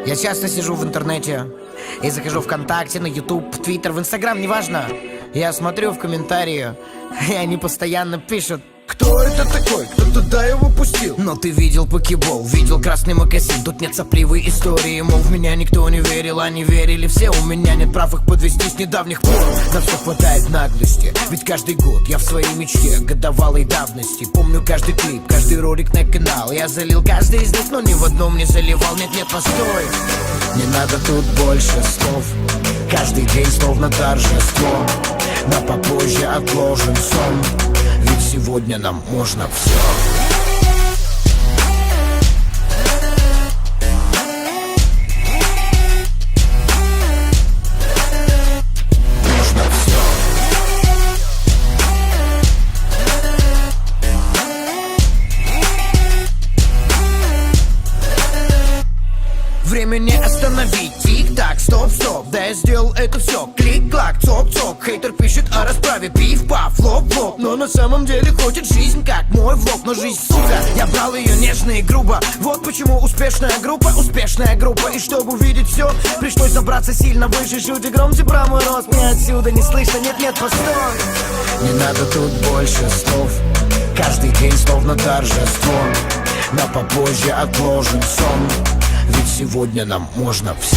Я часто сижу в интернете и захожу ВКонтакте, на YouTube, в Твиттер, в Инстаграм, неважно. Я смотрю в комментарии, и они постоянно пишут: кто это такой? Кто туда его пустил? Но ты видел покебол, видел красный мокасин. Тут нет сопливой истории, мол, в меня никто не верил. Они верили все, у меня нет прав их подвести с недавних пор. На все хватает наглости, ведь каждый год я в своей мечте годовалой давности. Помню каждый клип, каждый ролик на канал. Я залил каждый из них, но ни в одном не заливал. Нет, постой, не надо тут больше слов. Каждый день словно торжество, на попозже отложен сон. Ведь сегодня нам можно все. Можно все. Время не остановить. Тик-так, стоп-стоп, да я сделал это все. Клик-клак, цок-цок. Хейтер пишет о расправе. Пиф-паф, лоп-лоп. Но на самом деле хочет жизнь как мой влог. Но жизнь, сука, я брал ее нежно и грубо. Вот почему успешная группа. И чтобы увидеть все, пришлось забраться сильно выше. Шути громче про мой рост, мне отсюда не слышно. Нет, постой. Не надо тут больше слов. Каждый день словно торжество, на попозже отложен сон. Ведь сегодня нам можно все.